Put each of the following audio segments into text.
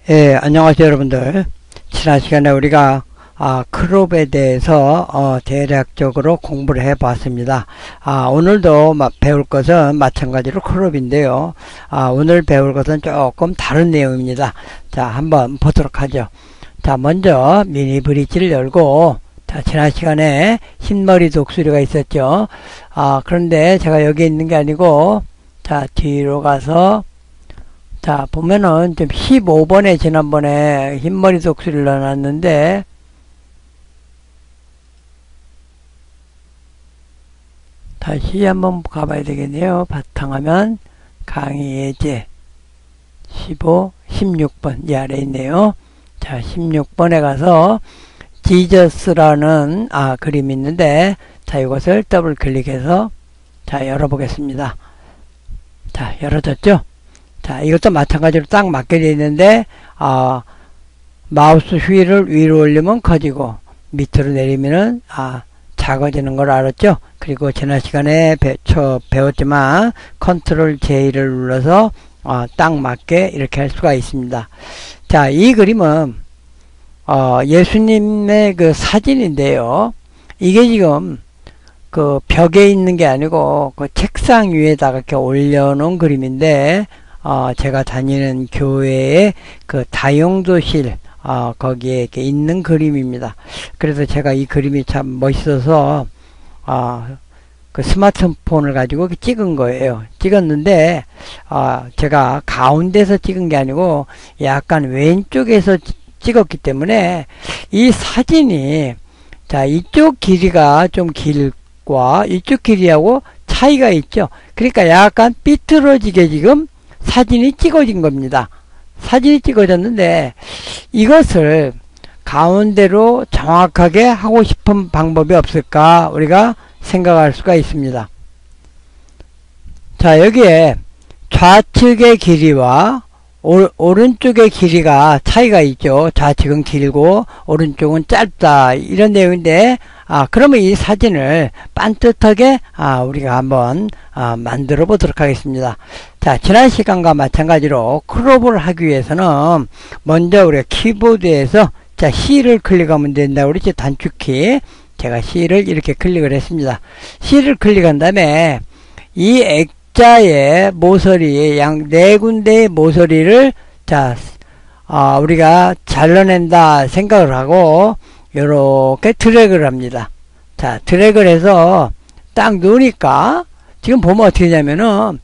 예, 안녕하세요 여러분들. 지난 시간에 우리가 크롭에 대해서 대략적으로 공부를 해 봤습니다. 오늘도 배울 것은 마찬가지로 크롭인데요. 오늘 배울 것은 조금 다른 내용입니다. 자, 한번 보도록 하죠. 자, 먼저 미니 브릿지를 열고, 자, 지난 시간에 흰머리 독수리가 있었죠. 그런데 제가 여기 있는 게 아니고, 자, 뒤로 가서, 자, 보면은 좀 15번에 지난번에 흰머리 독수리를 넣어놨는데, 다시 한번 가봐야 되겠네요. 바탕화면, 강의 예제, 15, 16번, 이 아래에 있네요. 자, 16번에 가서, 지저스라는, 그림이 있는데, 자, 이것을 더블 클릭해서, 자, 열어보겠습니다. 자, 열어졌죠? 자, 이것도 마찬가지로 딱 맞게 되어 있는데, 마우스 휠을 위로 올리면 커지고, 밑으로 내리면은, 작아지는 걸 알았죠? 그리고 지난 시간에 배웠지만, 컨트롤 J를 눌러서, 딱 맞게 이렇게 할 수가 있습니다. 자, 이 그림은, 예수님의 그 사진인데요. 이게 지금, 그 벽에 있는 게 아니고, 그 책상 위에다가 이렇게 올려놓은 그림인데, 제가 다니는 교회의 그 다용도실, 거기에 이렇게 있는 그림입니다. 그래서 제가 이 그림이 참 멋있어서, 그 스마트폰을 가지고 찍은 거예요. 찍었는데, 제가 가운데서 찍은 게 아니고, 약간 왼쪽에서 찍었기 때문에, 이 사진이, 자, 이쪽 길이가 좀 길과 이쪽 길이하고 차이가 있죠. 그러니까 약간 삐뚤어지게 지금 사진이 찍어진 겁니다. 사진이 찍어졌는데 이것을 가운데로 정확하게 하고 싶은 방법이 없을까 우리가 생각할 수가 있습니다. 자, 여기에 좌측의 길이와 오른쪽의 길이가 차이가 있죠. 좌측은 길고 오른쪽은 짧다 이런 내용인데 그러면 이 사진을 반듯하게 우리가 한번 만들어 보도록 하겠습니다. 자, 지난 시간과 마찬가지로 크롭을 하기 위해서는 먼저 우리가 키보드에서 자, C를 클릭하면 된다고 그랬죠. 단축키. 제가 C를 이렇게 클릭을 했습니다. C를 클릭한 다음에 이 액자의 모서리 양 네 군데의 모서리를 자, 우리가 잘라낸다 생각을 하고 요렇게 드래그를 합니다. 자, 드래그를 해서 딱 넣으니까 지금 보면 어떻게 되냐면은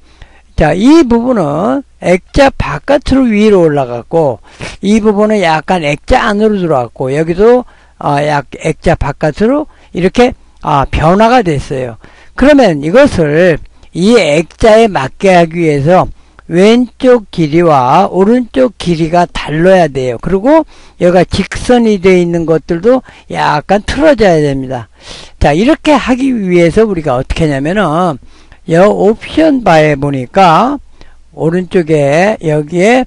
자, 이 부분은 액자 바깥으로 위로 올라갔고 이 부분은 약간 액자 안으로 들어왔고 여기도 액자 바깥으로 이렇게 변화가 됐어요. 그러면 이것을 이 액자에 맞게 하기 위해서 왼쪽 길이와 오른쪽 길이가 달라야 돼요. 그리고 여기가 직선이 되어 있는 것들도 약간 틀어져야 됩니다. 자, 이렇게 하기 위해서 우리가 어떻게 하냐면은 이 옵션 바에 보니까 오른쪽에 여기에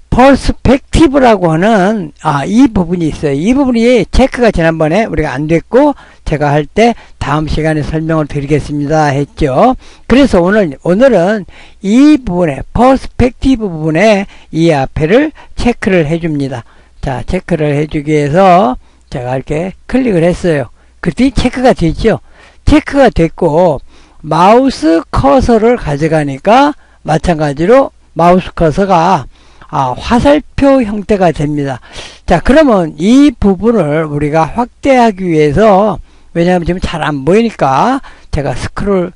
퍼스펙티브라고 하는 이 부분이 있어요. 이 부분이 체크가 지난번에 우리가 안 됐고 제가 할 때 다음 시간에 설명을 드리겠습니다 했죠. 그래서 오늘은 이 부분에 퍼스펙티브 부분에 이 앞에를 체크를 해줍니다. 자, 체크를 해주기 위해서 제가 이렇게 클릭을 했어요. 그랬더니 체크가 됐죠. 체크가 됐고 마우스 커서를 가져가니까 마찬가지로 마우스 커서가 화살표 형태가 됩니다. 자, 그러면 이 부분을 우리가 확대하기 위해서 왜냐하면 지금 잘 안 보이니까 제가 스크롤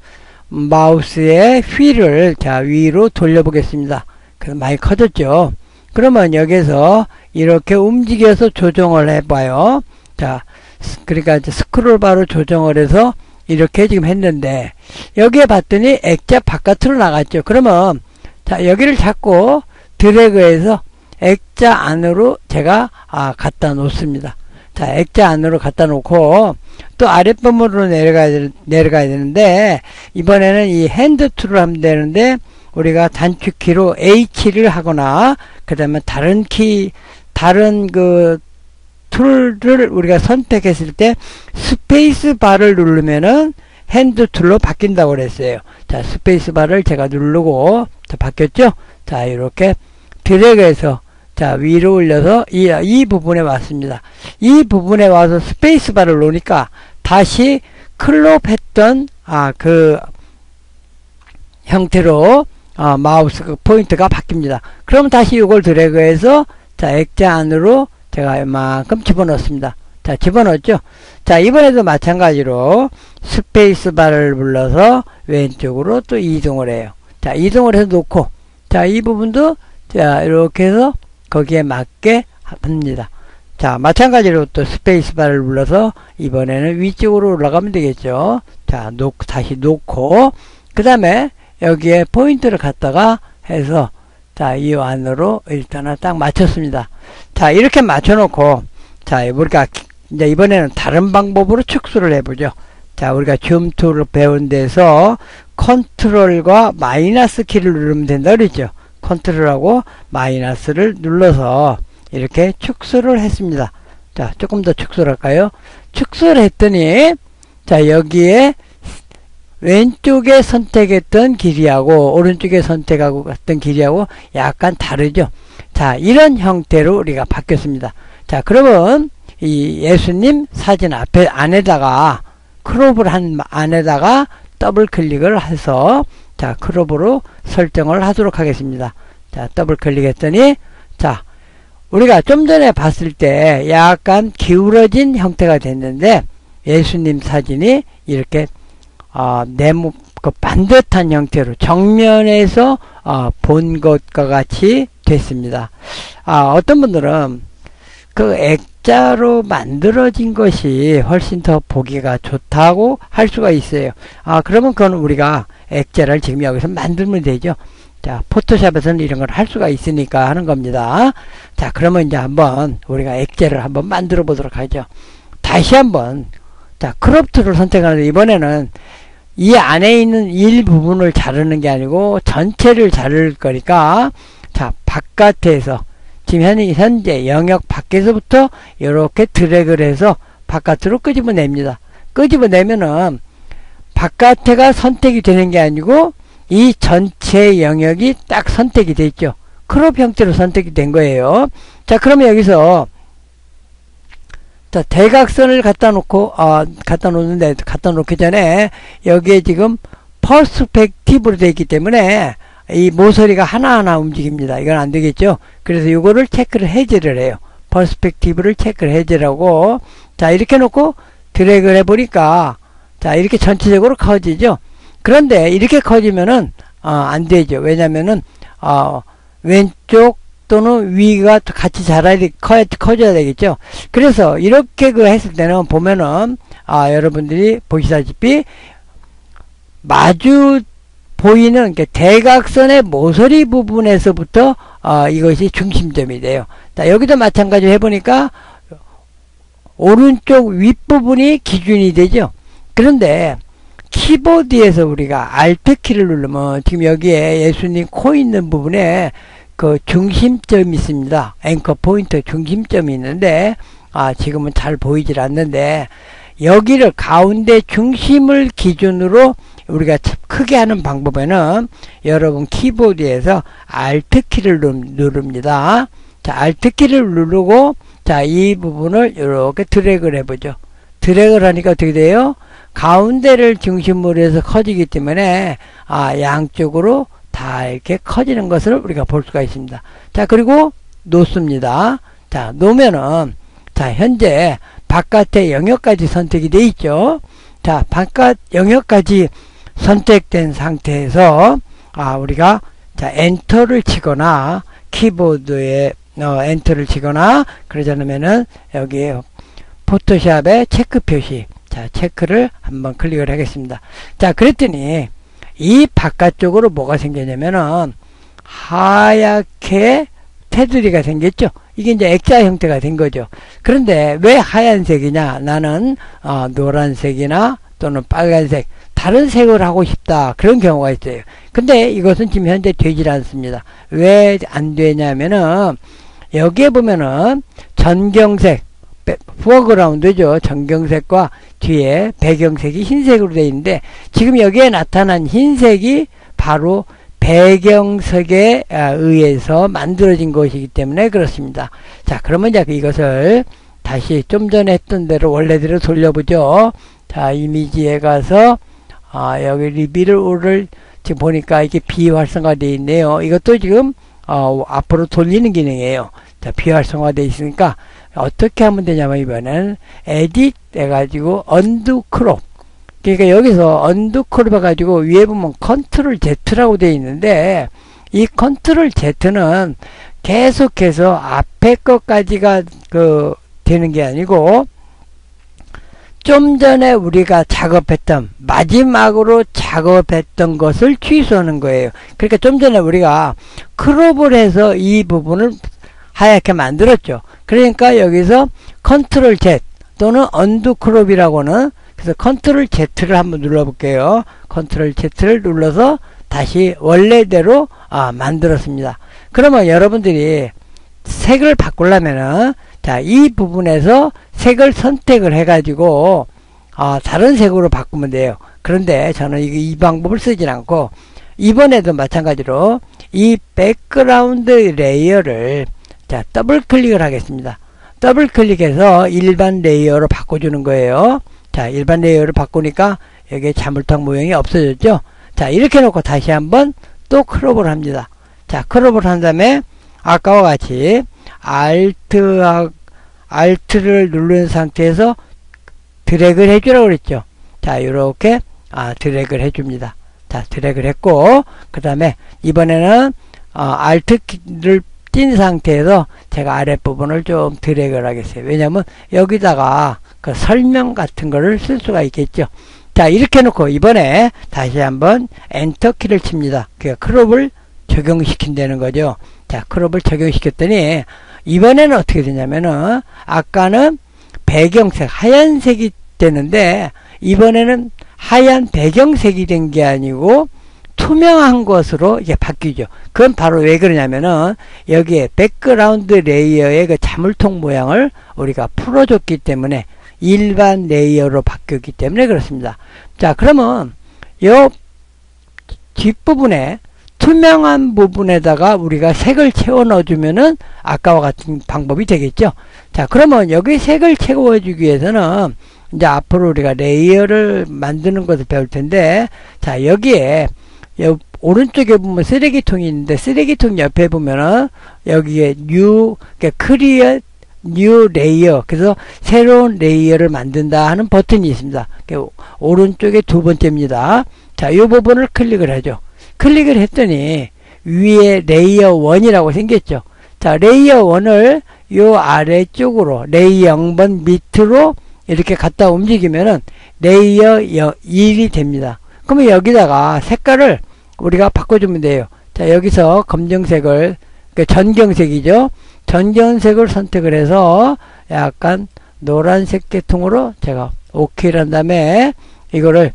마우스의 휠을 자 위로 돌려보겠습니다. 그래서 많이 커졌죠. 그러면 여기서 이렇게 움직여서 조정을 해봐요. 자, 그러니까 이제 스크롤 바로 조정을 해서 이렇게 지금 했는데 여기에 봤더니 액자 바깥으로 나갔죠. 그러면 자, 여기를 잡고 드래그해서 액자 안으로 제가 갖다 놓습니다. 자, 액자 안으로 갖다 놓고 또 아랫부분으로 내려가야 되는데 이번에는 이 핸드 툴을 하면 되는데 우리가 단축키로 H를 하거나 그 다음에 다른 그 툴을 우리가 선택했을 때 스페이스 바를 누르면은 핸드 툴로 바뀐다고 그랬어요. 자, 스페이스 바를 제가 누르고 자, 바뀌었죠? 자, 이렇게 드래그해서 자, 위로 올려서 이 부분에 왔습니다. 이 부분에 와서 스페이스바를 놓으니까 다시 클롭 했던 그 형태로 마우스 포인트가 바뀝니다. 그럼 다시 이걸 드래그해서 자, 액자 안으로 제가 이만큼 집어넣습니다. 자, 집어넣었죠. 자, 이번에도 마찬가지로 스페이스바를 눌러서 왼쪽으로 또 이동을 해요. 자, 이동을 해서 놓고, 자, 이 부분도 자, 이렇게 해서 거기에 맞게 합니다. 자, 마찬가지로 또 스페이스바를 눌러서 이번에는 위쪽으로 올라가면 되겠죠. 자, 다시 놓고, 그 다음에 여기에 포인트를 갖다가 해서 자, 이 안으로 일단은 딱 맞췄습니다. 자, 이렇게 맞춰놓고, 자, 우리가 이제 이번에는 다른 방법으로 축소를 해보죠. 자, 우리가 줌 툴을 배운 데서 컨트롤과 마이너스 키를 누르면 된다 그랬죠. 컨트롤하고 마이너스를 눌러서 이렇게 축소를 했습니다. 자, 조금 더 축소를 할까요? 축소를 했더니, 자, 여기에 왼쪽에 선택했던 길이하고 오른쪽에 선택하고 했던 길이하고 약간 다르죠. 자, 이런 형태로 우리가 바뀌었습니다. 자, 그러면 이 예수님 사진 안에다가 크롭을 한 안에다가 더블 클릭을 해서 자, 크롭으로 설정을 하도록 하겠습니다. 자, 더블 클릭했더니 자, 우리가 좀 전에 봤을 때 약간 기울어진 형태가 됐는데 예수님 사진이 이렇게 네모 반듯한 형태로 정면에서 본 것과 같이 됐습니다. 어떤 분들은 그 액자로 만들어진 것이 훨씬 더 보기가 좋다고 할 수가 있어요. 그러면 그건 우리가 액자를 지금 여기서 만들면 되죠. 자, 포토샵에서는 이런 걸 할 수가 있으니까 하는 겁니다. 자, 그러면 이제 한번 우리가 액자를 한번 만들어 보도록 하죠. 다시 한번 자, 크롭 툴을 선택하는데 이번에는 이 안에 있는 일부분을 자르는 게 아니고 전체를 자를 거니까 자, 바깥에서 지금 현재 영역 밖에서부터 이렇게 드래그를 해서 바깥으로 끄집어냅니다. 끄집어내면은 바깥에가 선택이 되는 게 아니고 이 전체 영역이 딱 선택이 됐죠. 크롭 형태로 선택이 된 거예요. 자, 그러면 여기서 자, 대각선을 갖다 놓기 전에 여기에 지금 퍼스펙티브로 되어 있기 때문에 이 모서리가 하나하나 움직입니다. 이건 안 되겠죠. 그래서 이거를 체크를 해제를 해요. 퍼스펙티브를 체크를 해제를 하고 자, 이렇게 놓고 드래그를 해보니까 자, 이렇게 전체적으로 커지죠. 그런데 이렇게 커지면은 안 되죠. 왜냐면은 왼쪽 또는 위가 같이 커져야 되겠죠. 그래서 이렇게 했을 때는 보면은 여러분들이 보시다시피 마주 보이는 대각선의 모서리 부분에서부터 이것이 중심점이 돼요. 자, 여기도 마찬가지로 해보니까 오른쪽 윗부분이 기준이 되죠. 그런데 키보드에서 우리가 Alt 키를 누르면 지금 여기에 예수님 코 있는 부분에 그 중심점이 있습니다. 앵커 포인트 중심점이 있는데 지금은 잘 보이질 않는데 여기를 가운데 중심을 기준으로 우리가 크게 하는 방법에는 여러분 키보드에서 Alt 키를 누릅니다. 자, Alt 키를 누르고 자, 이 부분을 이렇게 드래그를 해보죠. 드래그를 하니까 어떻게 돼요? 가운데를 중심으로 해서 커지기 때문에 양쪽으로 다 이렇게 커지는 것을 우리가 볼 수가 있습니다. 자, 그리고 놓습니다. 자, 놓으면은 자, 현재 바깥의 영역까지 선택이 되어 있죠. 자, 바깥 영역까지 선택된 상태에서 우리가 자, 엔터를 치거나 키보드에 엔터를 치거나 그러지 않으면은 여기에 포토샵의 체크 표시 자, 체크를 한번 클릭을 하겠습니다. 자, 그랬더니 이 바깥쪽으로 뭐가 생겼냐면은 하얗게 테두리가 생겼죠. 이게 이제 액자 형태가 된 거죠. 그런데 왜 하얀색이냐? 나는 노란색이나 또는 빨간색 다른 색을 하고 싶다. 그런 경우가 있어요. 근데 이것은 지금 현재 되질 않습니다. 왜 안 되냐면은 여기에 보면은 전경색 포어그라운드죠. 전경색과 뒤에 배경색이 흰색으로 되어 있는데 지금 여기에 나타난 흰색이 바로 배경색에 의해서 만들어진 것이기 때문에 그렇습니다. 자, 그러면 이제 이것을 다시 좀 전에 했던 대로 원래대로 돌려보죠. 자, 이미지에 가서 여기 리뷰를 지금 보니까 이게 비활성화되어 있네요. 이것도 지금 앞으로 돌리는 기능이에요. 자, 비활성화되어 있으니까 어떻게 하면 되냐면 이번에는 에딧 해가지고 언두 크롭. 그러니까 여기서 언두 크롭 해가지고 위에 보면 컨트롤 Z라고 되어 있는데 이 컨트롤 Z는 계속해서 앞에 것까지가 되는 게 아니고 좀 전에 우리가 작업했던 마지막으로 작업했던 것을 취소하는 거예요. 그러니까 좀 전에 우리가 크롭을 해서 이 부분을 하얗게 만들었죠. 그러니까 여기서 컨트롤 Z 또는 언두 크롭이라고는 그래서 컨트롤 Z를 한번 눌러볼게요. 컨트롤 Z를 눌러서 다시 원래대로 만들었습니다. 그러면 여러분들이 색을 바꾸려면은 자, 이 부분에서 색을 선택을 해가지고 다른 색으로 바꾸면 돼요. 그런데 저는 이 방법을 쓰진 않고 이번에도 마찬가지로 이 백그라운드 레이어를 자, 더블 클릭을 하겠습니다. 더블 클릭해서 일반 레이어로 바꿔주는 거예요. 자, 일반 레이어를 바꾸니까 여기에 자물탕 모양이 없어졌죠. 자, 이렇게 놓고 다시 한번 또 크롭을 합니다. 자, 크롭을 한 다음에 아까와 같이 Alt를 누른 상태에서 드래그를 해주라고 그랬죠. 자, 요렇게 드래그를 해줍니다. 자, 드래그를 했고 그 다음에 이번에는 Alt키를 띈 상태에서 제가 아랫부분을 좀 드래그를 하겠어요. 왜냐면 여기다가 그 설명 같은 거를 쓸 수가 있겠죠. 자, 이렇게 놓고 이번에 다시 한번 엔터키를 칩니다. 그러니까 크롭을 적용시킨다는 거죠. 자, 크롭을 적용시켰더니 이번에는 어떻게 되냐면은 아까는 배경색 하얀색이 되는데 이번에는 하얀 배경색이 된 게 아니고 투명한 것으로 이게 바뀌죠. 그건 바로 왜 그러냐면은 여기에 백그라운드 레이어의 그 자물통 모양을 우리가 풀어줬기 때문에 일반 레이어로 바뀌었기 때문에 그렇습니다. 자, 그러면 요 뒷부분에 투명한 부분에다가 우리가 색을 채워 넣어주면은 아까와 같은 방법이 되겠죠. 자, 그러면 여기 색을 채워주기 위해서는 이제 앞으로 우리가 레이어를 만드는 것을 배울 텐데, 자, 여기에 오른쪽에 보면 쓰레기통이 있는데 쓰레기통 옆에 보면은 여기에 클리어 뉴 레이어, 그래서 새로운 레이어를 만든다 하는 버튼이 있습니다. 오른쪽에 두 번째입니다. 자, 이 부분을 클릭을 하죠. 클릭을 했더니 위에 레이어 1이라고 생겼죠. 자, 레이어 1을 요 아래쪽으로 레이어 0번 밑으로 이렇게 갖다 움직이면은 레이어 1이 됩니다. 그러면 여기다가 색깔을 우리가 바꿔주면 돼요. 자, 여기서 검정색을, 전경색이죠. 전경색을 선택을 해서 약간 노란색 계통으로 제가 OK를 한 다음에 이거를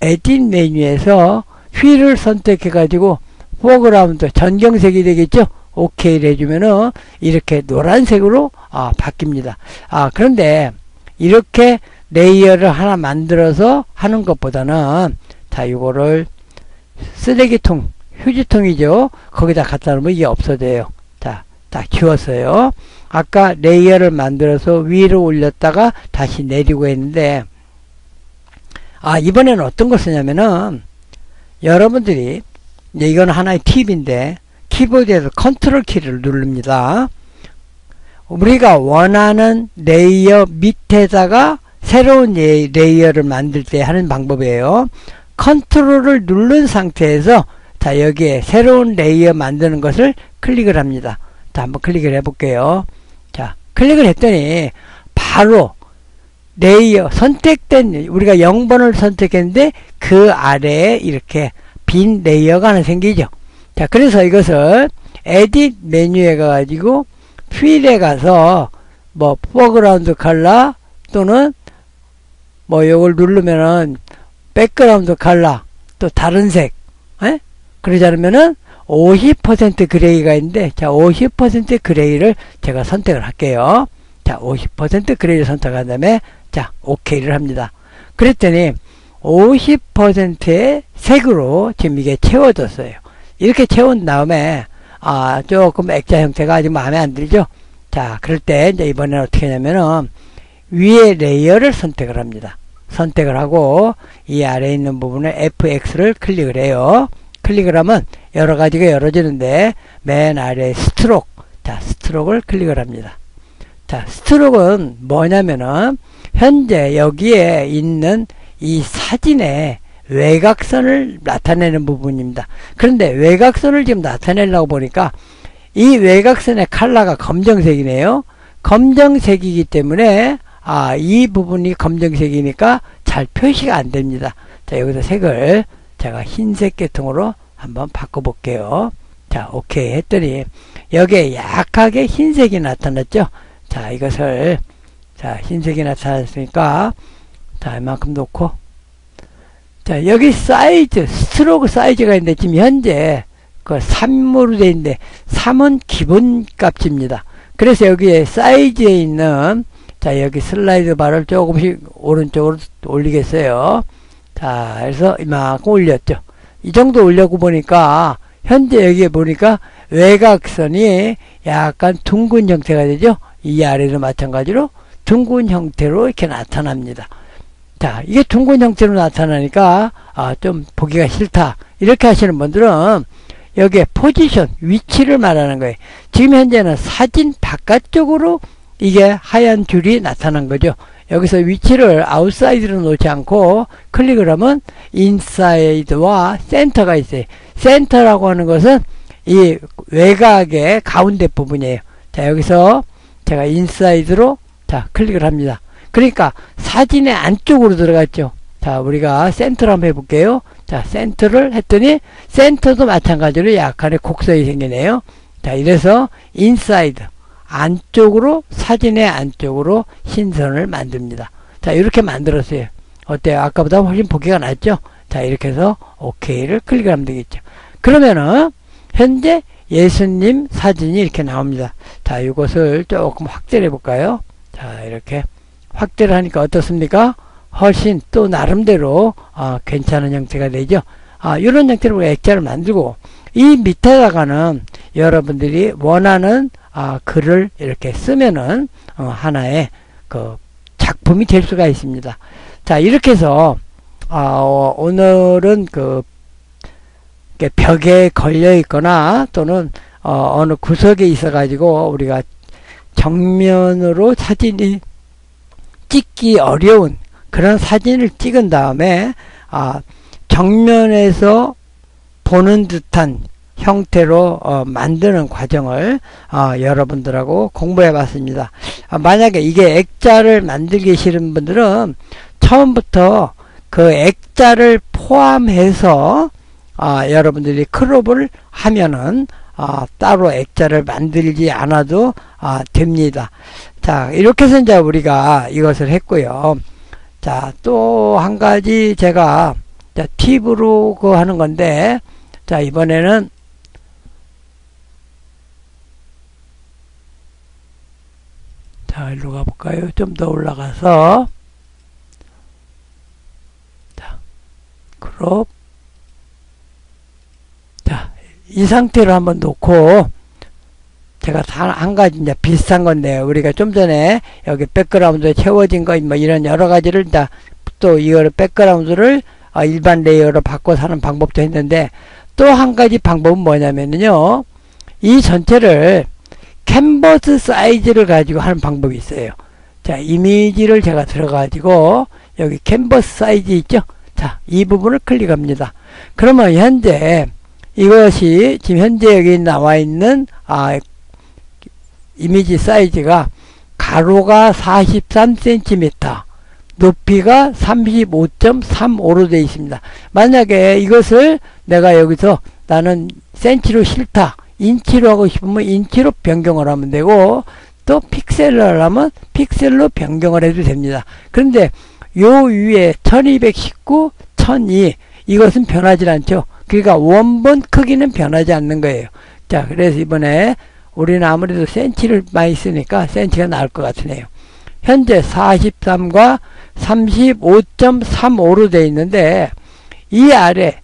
에딧 메뉴에서 휠을 선택해 가지고 포그라운드 전경색이 되겠죠. OK를 해주면은 이렇게 노란색으로 바뀝니다. 그런데 이렇게 레이어를 하나 만들어서 하는 것보다는 자, 이거를 쓰레기통, 휴지통이죠. 거기다 갖다 놓으면 이게 없어져요. 자, 딱 지웠어요. 아까 레이어를 만들어서 위로 올렸다가 다시 내리고 했는데, 이번에는 어떤 걸 쓰냐면은, 여러분들이, 이건 하나의 팁인데, 키보드에서 컨트롤 키를 누릅니다. 우리가 원하는 레이어 밑에다가 새로운 레이어를 만들 때 하는 방법이에요. 컨트롤을 누른 상태에서 자, 여기에 새로운 레이어 만드는 것을 클릭을 합니다. 자, 한번 클릭을 해볼게요. 자, 클릭을 했더니 바로 레이어 선택된, 우리가 0번을 선택했는데 그 아래에 이렇게 빈 레이어가 하나 생기죠. 자, 그래서 이것을 에딧 메뉴에 가가지고 필에 가서 뭐 포그라운드 컬러 또는 뭐 요걸 누르면은 백그라운드 컬러 또 다른 색, 그러지 않으면은 50% 그레이가 있는데, 자, 50% 그레이를 제가 선택을 할게요. 자, 50% 그레이를 선택한 다음에, 자, OK를 합니다. 그랬더니 50%의 색으로 지금 이게 채워졌어요. 이렇게 채운 다음에 조금 액자 형태가 아직 마음에 안 들죠. 자, 그럴 때 이제 이번에는 어떻게 하냐면은 위에 레이어를 선택을 합니다. 선택을 하고 이 아래에 있는 부분에 FX를 클릭을 해요. 클릭을 하면 여러 가지가 열어지는데 맨 아래에 스트로크, 자, 스트로크를 클릭을 합니다. 자, 스트로크는 뭐냐면은 현재 여기에 있는 이 사진의 외곽선을 나타내는 부분입니다. 그런데 외곽선을 지금 나타내려고 보니까 이 외곽선의 컬러가 검정색이네요. 검정색이기 때문에 이 부분이 검정색이니까 잘 표시가 안 됩니다. 자, 여기서 색을 제가 흰색 계통으로 한번 바꿔볼게요. 자, 오케이 했더니 여기에 약하게 흰색이 나타났죠. 자, 이것을 자, 흰색이 나타났으니까 자, 이만큼 놓고 자, 여기 사이즈, 스트로크 사이즈가 있는데 지금 현재 그 3으로 되어 있는데 3은 기본 값입니다. 그래서 여기에 사이즈에 있는 자, 여기 슬라이드 바를 조금씩 오른쪽으로 올리겠어요. 자, 그래서 이만큼 올렸죠. 이 정도 올려고 보니까 현재 여기에 보니까 외곽선이 약간 둥근 형태가 되죠. 이 아래도 마찬가지로 둥근 형태로 이렇게 나타납니다. 자, 이게 둥근 형태로 나타나니까 좀 보기가 싫다 이렇게 하시는 분들은 여기에 포지션, 위치를 말하는 거예요. 지금 현재는 사진 바깥쪽으로 이게 하얀 줄이 나타난 거죠. 여기서 위치를 아웃사이드로 놓지 않고 클릭을 하면 인사이드와 센터가 있어요. 센터라고 하는 것은 이 외곽의 가운데 부분이에요. 자, 여기서 제가 인사이드로 자, 클릭을 합니다. 그러니까 사진의 안쪽으로 들어갔죠. 자, 우리가 센터를 한번 해볼게요. 자, 센터를 했더니 센터도 마찬가지로 약간의 곡선이 생기네요. 자, 이래서 인사이드 안쪽으로 사진의 안쪽으로 흰선을 만듭니다. 자, 이렇게 만들었어요. 어때요? 아까보다 훨씬 보기가 낫죠? 자, 이렇게 해서 OK를 클릭하면 되겠죠. 그러면은 현재 예수님 사진이 이렇게 나옵니다. 자, 이것을 조금 확대를 해볼까요? 자, 이렇게 확대를 하니까 어떻습니까? 훨씬 또 나름대로 괜찮은 형태가 되죠. 이런 형태로 액자를 만들고 이 밑에다가는 여러분들이 원하는 글을 이렇게 쓰면은 하나의 그 작품이 될 수가 있습니다. 자, 이렇게 해서 오늘은 그 벽에 걸려 있거나 또는 어느 구석에 있어 가지고 우리가 정면으로 사진이 찍기 어려운 그런 사진을 찍은 다음에 정면에서 보는 듯한 형태로 만드는 과정을 여러분들하고 공부해 봤습니다. 만약에 이게 액자를 만들기 싫은 분들은 처음부터 그 액자를 포함해서 여러분들이 크롭을 하면은 따로 액자를 만들지 않아도 됩니다. 자, 이렇게 해서 이제 우리가 이것을 했고요. 자, 또 한 가지 제가 팁으로 하는 건데, 자, 이번에는 자, 일로 가볼까요? 좀 더 올라가서 자, 크롭 자, 이 상태로 한번 놓고 제가 한 가지 이제 비슷한 건데요. 우리가 좀 전에 여기 백그라운드에 채워진 거 뭐 이런 여러 가지를 또 이거를 백그라운드를 일반 레이어로 바꿔서 하는 방법도 했는데 또 한 가지 방법은 뭐냐면요. 이 전체를 캔버스 사이즈를 가지고 하는 방법이 있어요. 자, 이미지를 제가 들어가지고 여기 캔버스 사이즈 있죠? 자, 이 부분을 클릭합니다. 그러면 현재 이것이 지금 현재 여기 나와 있는 이미지 사이즈가 가로가 43cm, 높이가 35.35로 되어 있습니다. 만약에 이것을 내가 여기서 나는 센치로 싫다, 인치로 하고 싶으면 인치로 변경을 하면 되고, 또 픽셀로 하려면 픽셀로 변경을 해도 됩니다. 그런데 요 위에 1219, 1002 이것은 변하지 않죠. 그러니까 원본 크기는 변하지 않는 거예요. 자, 그래서 이번에 우리는 아무래도 센치를 많이 쓰니까 센치가 나을 것 같으네요. 현재 43과 35.35로 되어 있는데 이 아래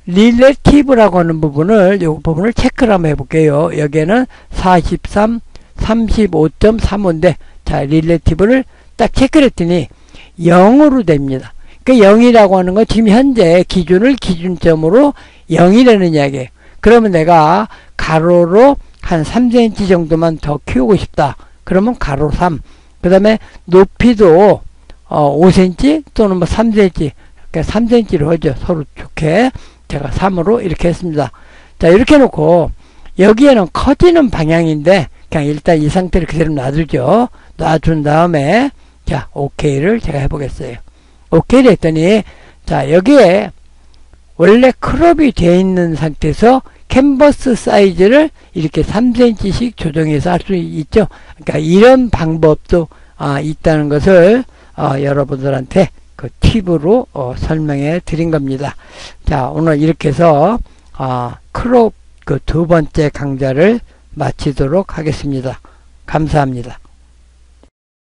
릴레티브라고 하는 부분을, 요 부분을 체크를 한번 해볼게요. 여기에는 43, 35.35인데, 자, 릴레티브를 딱 체크를 했더니 0으로 됩니다. 그 0이라고 하는 건 지금 현재 기준을 기준점으로 0이라는 이야기예요. 그러면 내가 가로로 한 3cm 정도만 더 키우고 싶다. 그러면 가로 3. 그 다음에 높이도 5cm 또는 뭐 3cm. 그러니까 3cm로 하죠. 서로 좋게. 제가 3으로 이렇게 했습니다. 자, 이렇게 해놓고 여기에는 커지는 방향인데 그냥 일단 이 상태를 그대로 놔두죠. 놔둔 다음에 자, OK를 제가 해보겠어요. OK를 했더니 자, 여기에 원래 크롭이 되어 있는 상태에서 캔버스 사이즈를 이렇게 3cm씩 조정해서 할 수 있죠. 그러니까 이런 방법도 있다는 것을 여러분들한테 그 팁으로 설명해 드린 겁니다. 자, 오늘 이렇게 해서 크롭 그 두 번째 강좌를 마치도록 하겠습니다. 감사합니다.